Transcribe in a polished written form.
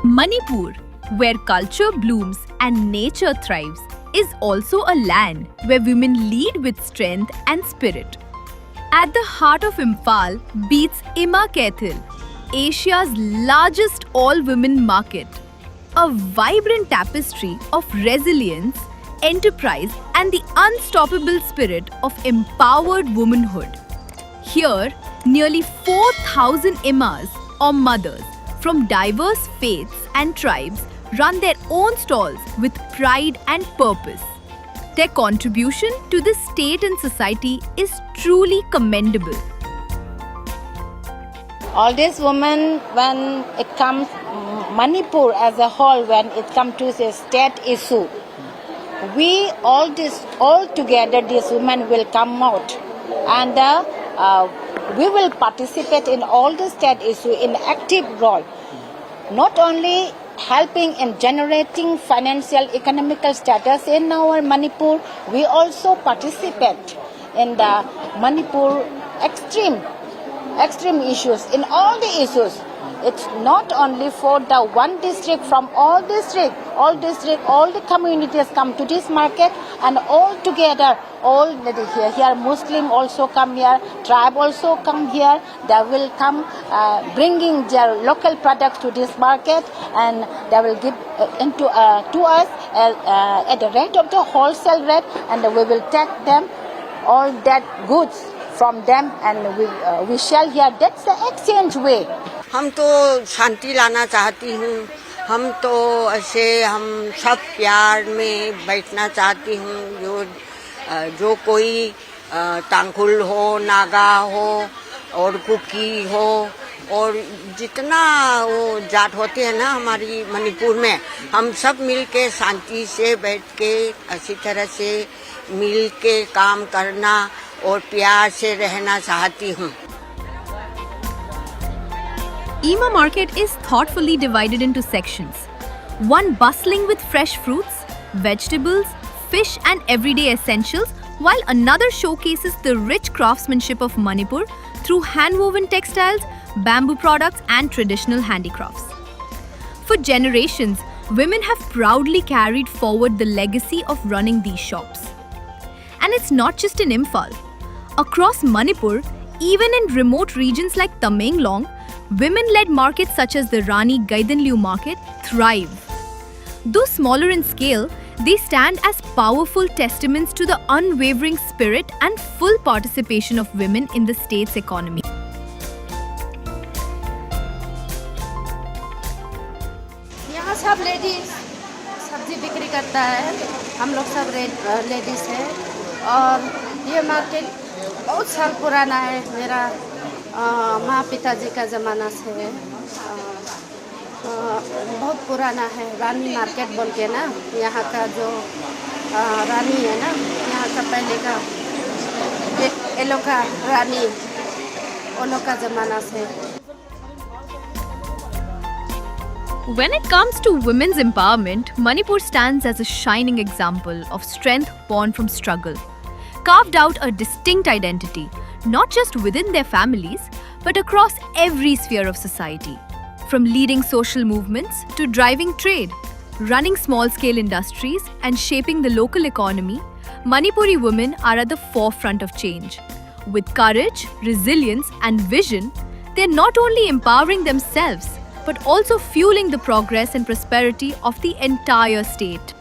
Manipur, where culture blooms and nature thrives, is also a land where women lead with strength and spirit. At the heart of Imphal beats Ima Kaithil, Asia's largest all-women market, a vibrant tapestry of resilience, enterprise, and the unstoppable spirit of empowered womanhood. Here, nearly 4,000 Imas or mothers from diverse faiths and tribes run their own stalls with pride and purpose. Their contribution to the state and society is truly commendable. All these women, when it comes Manipur as a whole, when it comes to the state issue, we all together, these women will come out and we will participate in all the state issue in active role, not only helping in generating financial economical status in our Manipur, we also participate in the Manipur extreme issues, in all the issues. It's not only for the one district, from all the communities come to this market, and all together, all here Muslim also come here, tribe also come here. They will come bringing their local products to this market, and they will give to us at the rate of the wholesale rate, and we will take them all that goods from them, and we shall here. That's the exchange way. हम तो शांति लाना चाहती हूँ, हम तो हम सब प्यार में बैठना चाहती हूँ। जो कोई तांगखुल हो, नागा हो और कुकी हो और जितना वो जाट होते हैं ना हमारी मणिपुर में, हम सब मिल के शांति से बैठ के अच्छी तरह से मिल के काम करना और प्यार से रहना चाहती हूँ। Ima market is thoughtfully divided into sections. One bustling with fresh fruits, vegetables, fish and everyday essentials, while another showcases the rich craftsmanship of Manipur through hand-woven textiles, bamboo products and traditional handicrafts. For generations, women have proudly carried forward the legacy of running these shops. And it's not just in Imphal. Across Manipur, even in remote regions like Tamenglong, women-led markets such as the Rani Gaidanliu market thrive. Though smaller in scale, they stand as powerful testaments to the unwavering spirit and full participation of women in the state's economy. यहाँ सब ladies सब्जी बिक्री करता है, हम लोग सब ladies हैं और ये मार्केट बहुत साल पुराना है। मेरा माँ पिताजी का ज़माना से है, बहुत पुराना है। रानी मार्केट बोल के ना, यहाँ का जो रानी है ना, यहाँ का पहले का एक एलो का रानी, ओलो का ज़माना से। When it comes to women's empowerment, Manipur stands as a shining example of strength born from struggle, carved out a distinct identity, not just within their families, but across every sphere of society. From leading social movements to driving trade, running small-scale industries and shaping the local economy, Manipuri women are at the forefront of change. With courage, resilience and vision, they're not only empowering themselves, but also fueling the progress and prosperity of the entire state.